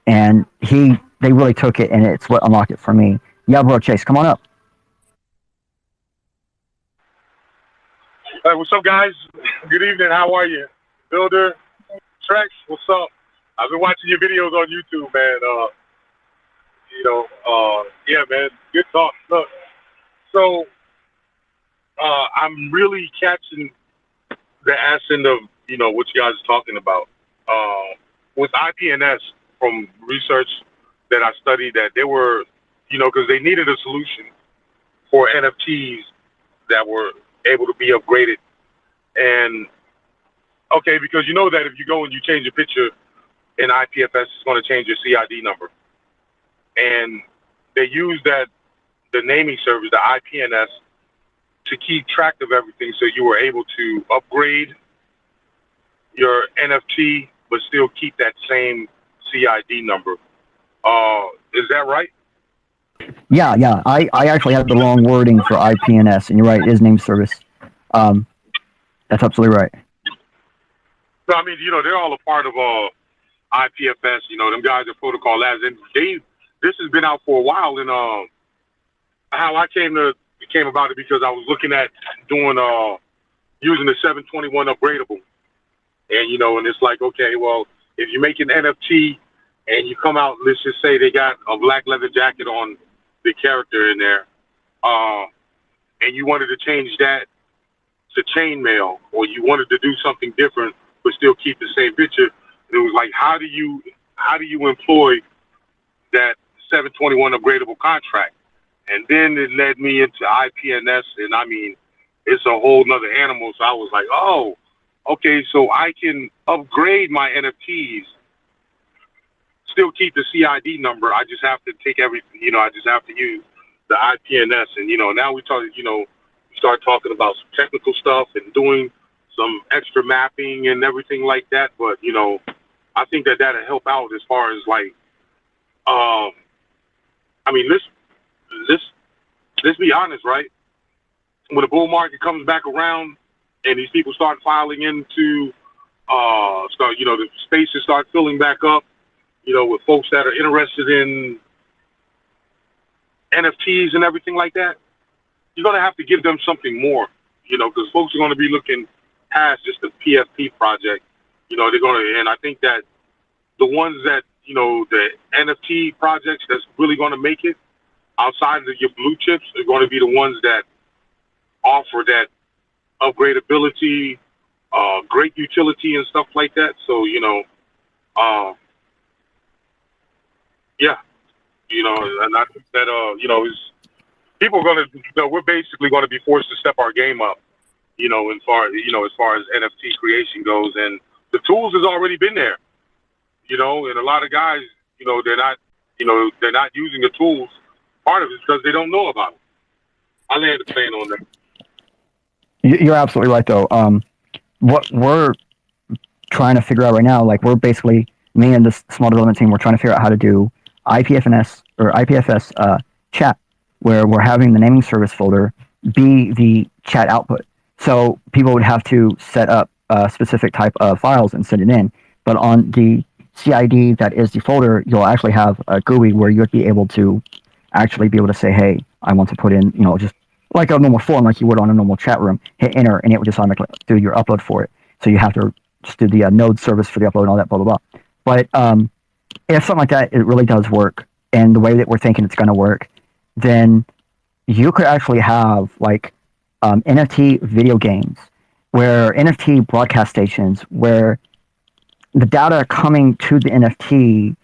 and they really took it, and it's what unlocked it for me. Yeah, bro, Chase, come on up. Hey, what's up, guys? Good evening. How are you? Builder, Trex, what's up? I've been watching your videos on YouTube, man. Yeah, man, good talk. Look, so I'm really catching the essence of, what you guys are talking about. With IPNS, from research that I studied, that they were, because they needed a solution for NFTs that were able to be upgraded. And, okay, because you know that if you go and you change a picture in IPFS, it's going to change your CID number. And they use the naming service, the IPNS, to keep track of everything, so you were able to upgrade your NFT but still keep that same CID number. Is that right? Yeah. I actually have the wrong wording for IPNS, and you're right, it is name service. That's absolutely right. So, I mean, they're all a part of IPFS, them guys at Protocol Labs, and this has been out for a while. And how I came about it, because I was looking at doing using the 721 upgradable, and and it's like, okay, well, if you make an NFT and you come out, let's just say they got a black leather jacket on the character in there, and you wanted to change that to chainmail, or you wanted to do something different but still keep the same picture. And it was like, how do you employ that 721 upgradable contract? And then it led me into IPNS, and I mean, it's a whole nother animal. So I was like, oh, okay, so I can upgrade my NFTs, still keep the CID number. I just have to take everything, I just have to use the IPNS. And, now we start talking about some technical stuff and doing some extra mapping and everything like that. But, I think that'll help out as far as like, I mean, let's be honest, right? When the bull market comes back around and these people start filing into, the spaces start filling back up, with folks that are interested in NFTs and everything like that, you're going to have to give them something more, because folks are going to be looking past just the PFP project. They're going to, and I think that the ones that, the NFT projects that's really going to make it outside of your blue chips are going to be the ones that offer that upgradability, great utility and stuff like that. So, yeah, and I think that, people are going to, we're basically going to be forced to step our game up, as far as NFT creation goes. And the tools has already been there, and a lot of guys, they're not using the tools. Part of it is because they don't know about it. I land the plane on that. You're absolutely right, though. What we're trying to figure out right now, like we're basically, me and this small development team, we're trying to figure out how to do IPFS or IPFS chat, where we're having the naming service folder be the chat output. So people would have to set up a specific type of files and send it in. But on the CID that is the folder, you'll actually have a GUI where you would be able to actually be able to say, hey, I want to put in, just like a normal form, like you would on a normal chat room, hit enter, and it would just automatically do your upload for it. So you have to just do the node service for the upload and all that, blah, blah, blah. But if something like that, it really does work, and the way that we're thinking it's going to work, then you could actually have like NFT video games, where NFT broadcast stations, where the data coming to the NFT,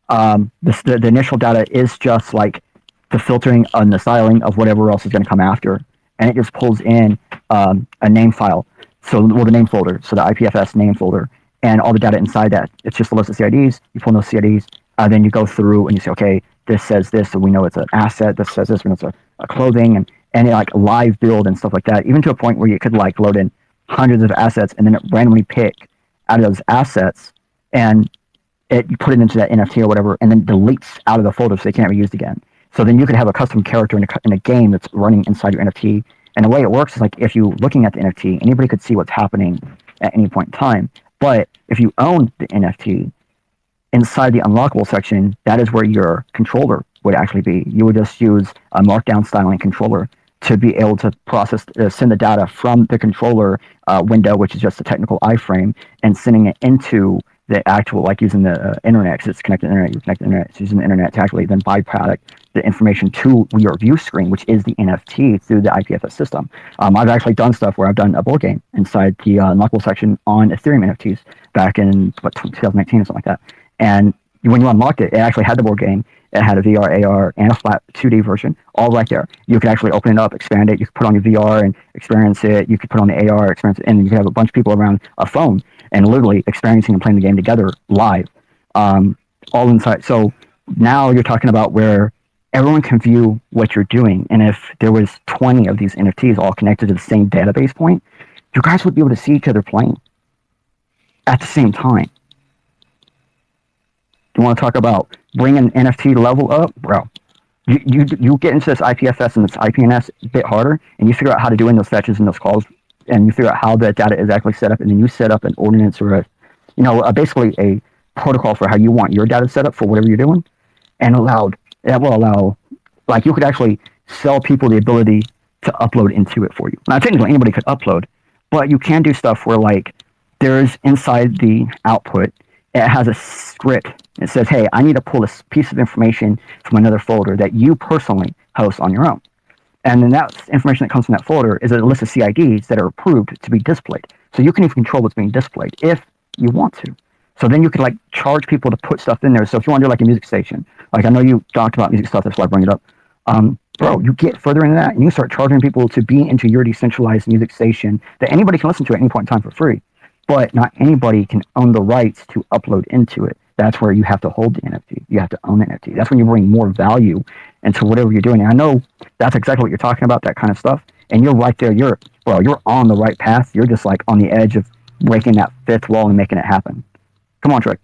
the initial data is just like the filtering and the styling of whatever else is going to come after, and it just pulls in a name file. So, the name folder, so the IPFS name folder, and all the data inside that. It's just a list of CIDs. You pull in those CIDs, then you go through and you say, okay, this says this, so we know it's an asset. This says this, we know it's a clothing, and like live build and stuff like that. Even to a point where you could like load in hundreds of assets and then it randomly pick out of those assets, and you put it into that NFT or whatever, and then deletes out of the folder so they can't be used again. So then you could have a custom character in a game that's running inside your NFT. And the way it works is like if you're looking at the NFT, anybody could see what's happening at any point in time. But if you own the NFT, inside the unlockable section, that is where your controller would actually be. You would just use a markdown styling controller to be able to process, send the data from the controller window, which is just a technical iframe, and sending it into the actual, like using the internet, because it's connected to the internet, you connect the internet, it's using the internet to actually then byproduct the information to your view screen, which is the NFT through the IPFS system. I've actually done stuff where I've done a board game inside the unlockable section on Ethereum NFTs back in 2019 or something like that. And when you unlocked it, it actually had the board game. It had a VR, AR, and a flat 2D version, all right there. You could actually open it up, expand it. You could put on your VR and experience it. You could put on the AR, experience it, and you could have a bunch of people around a phone and literally experiencing and playing the game together live, all inside. So now you're talking about where everyone can view what you're doing. And if there was 20 of these NFTs all connected to the same database point, you guys would be able to see each other playing at the same time. You want to talk about bringing NFT level up, bro? You get into this IPFS and this IPNS a bit harder, and you figure out how to do in those fetches and those calls, and you figure out how the data is actually set up, and then you set up an ordinance or basically a protocol for how you want your data set up for whatever you're doing, and that will allow, like, you could actually sell people the ability to upload into it for you. Now, technically anybody could upload, but you can do stuff where, like, there's inside the output, it has a script. It says, hey, I need to pull this piece of information from another folder that you personally host on your own. And then that information that comes from that folder is a list of CIDs that are approved to be displayed. So you can even control what's being displayed if you want to. So then you could like charge people to put stuff in there. So if you want to do like a music station, like I know you talked about music stuff, that's why I bring it up. Bro, you get further into that and you start charging people to be into your decentralized music station that anybody can listen to at any point in time for free. But not anybody can own the rights to upload into it. That's where you have to hold the NFT. You have to own the NFT. That's when you bring more value into whatever you're doing. And I know that's exactly what you're talking about, that kind of stuff. And you're right there. You're on the right path. You're just like on the edge of breaking that fifth wall and making it happen. Come on, Trey.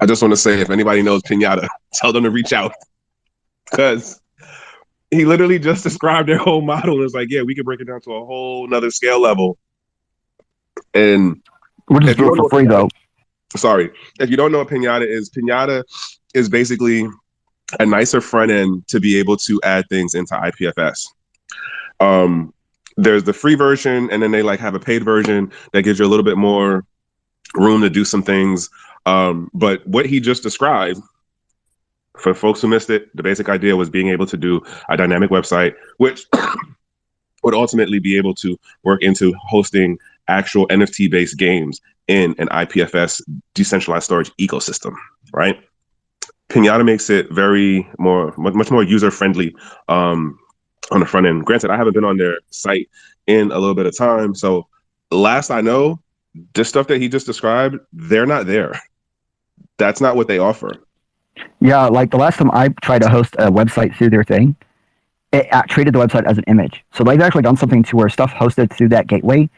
I just want to say, if anybody knows Pinata, tell them to reach out, because he literally just described their whole model and was like, yeah, we can break it down to a whole nother scale level. And we're just doing it for free, though. Sorry. If you don't know what Pinata is basically a nicer front end to be able to add things into IPFS. There's the free version, and then they like have a paid version that gives you a little bit more room to do some things. But what he just described, for folks who missed it, the basic idea was being able to do a dynamic website, which would ultimately be able to work into hosting actual NFT-based games in an IPFS decentralized storage ecosystem, right? Pinata makes it much more user-friendly on the front end. Granted, I haven't been on their site in a little bit of time, so last I know, this stuff that he just described, they're not there. That's not what they offer. Yeah, like the last time I tried to host a website through their thing, it treated the website as an image. So they've actually done something to where stuff hosted through that gateway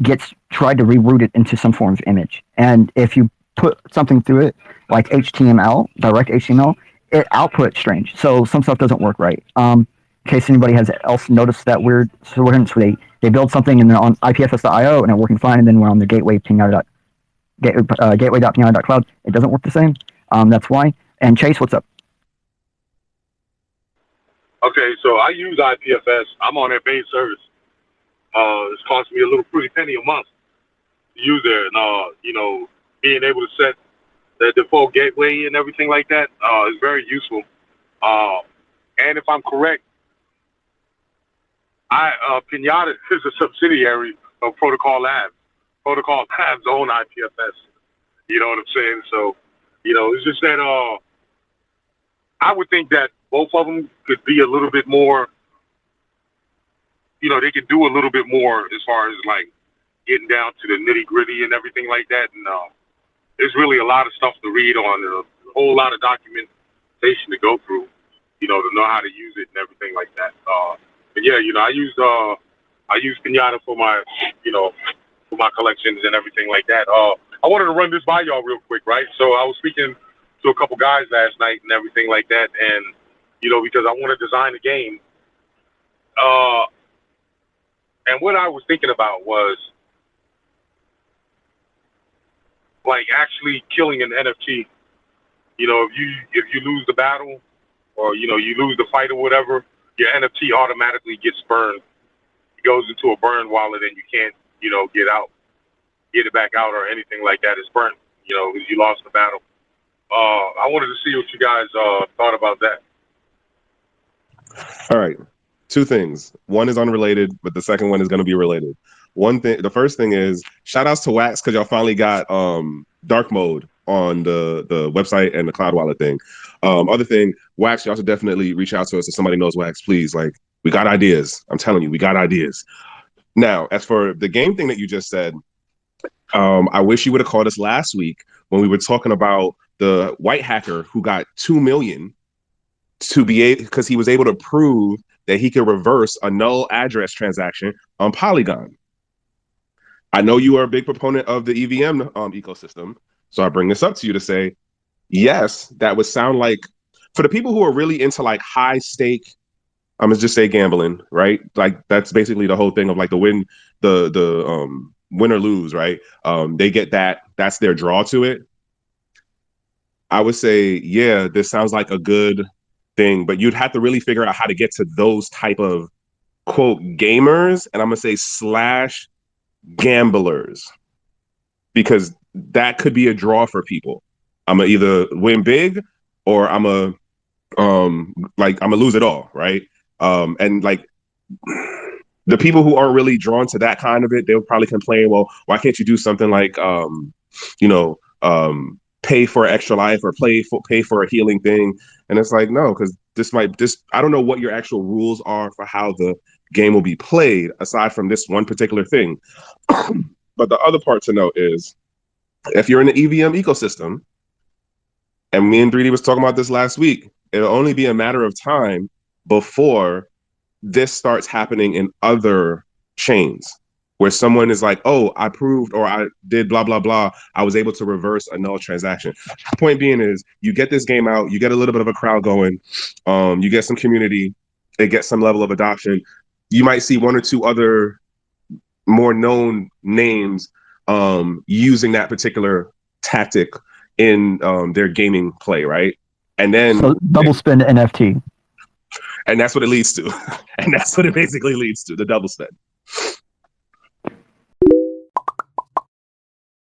gets tried to reroute it into some form of image. And if you put something through it, like HTML, direct HTML, it outputs strange. So some stuff doesn't work right. In case anybody has else noticed that weird solution, where they build something and they're on IPFS.io and it's working fine, and then we're on the gateway.pinata.cloud, it doesn't work the same. That's why. And Chase, what's up? Okay, so I use IPFS. I'm on their base service. It's costing me a little pretty penny a month to use there, and being able to set the default gateway and everything like that is very useful. And if I'm correct, Pinata is a subsidiary of Protocol Labs. Protocol Labs own IPFS. You know what I'm saying? So, it's just that I would think that both of them could be a little bit more, they could do a little bit more as far as like getting down to the nitty gritty and everything like that. And there's really a lot of stuff to read on, a whole lot of documentation to go through, to know how to use it and everything like that. But yeah, I use Pinata for my, for my collections and everything like that. I wanted to run this by y'all real quick, right? So I was speaking to a couple guys last night and everything like that, and because I want to design a game. And what I was thinking about was like actually killing an NFT. If you lose the battle, or you lose the fight or whatever, your NFT automatically gets burned. It goes into a burn wallet, and you can't get it back out or anything like that. It's burnt. Because you lost the battle. I wanted to see what you guys thought about that. All right. Two things. One is unrelated, but the second one is going to be related. The first thing is shout outs to Wax, because y'all finally got dark mode on the website and the cloud wallet thing. Other thing, Wax, y'all should definitely reach out to us if somebody knows Wax, please. Like, we got ideas. I'm telling you, we got ideas. Now, as for the game thing that you just said, I wish you would have called us last week when we were talking about the white hacker who got 2 million because he was able to prove that he could reverse a null address transaction on Polygon. I know you are a big proponent of the EVM ecosystem, so I bring this up to you to say, yes, that would sound like, for the people who are really into like high stake, I'm gonna just say gambling, right? Like that's basically the whole thing of like the win or lose, right? They get that. That's their draw to it. I would say, yeah, this sounds like a good thing, but you'd have to really figure out how to get to those type of quote gamers, and I'm gonna say / gamblers, because that could be a draw for people. I'm gonna either win big or I'm gonna lose it all, right? And like the people who aren't really drawn to that kind of it, they'll probably complain, well, why can't you do something like pay for an extra life or pay for a healing thing? And it's like, no, because I don't know what your actual rules are for how the game will be played aside from this one particular thing. But the other part to note is if you're in the EVM ecosystem, and me and 3D was talking about this last week, it'll only be a matter of time before this starts happening in other chains where someone is like, oh, I proved or I did blah, blah, blah. I was able to reverse a null transaction. Point being is you get this game out, you get a little bit of a crowd going, you get some community, it gets some level of adoption. You might see one or two other more known names using that particular tactic in their gaming play, right? And then so double spend NFT. And that's what it leads to. And that's what it basically leads to, the double spend.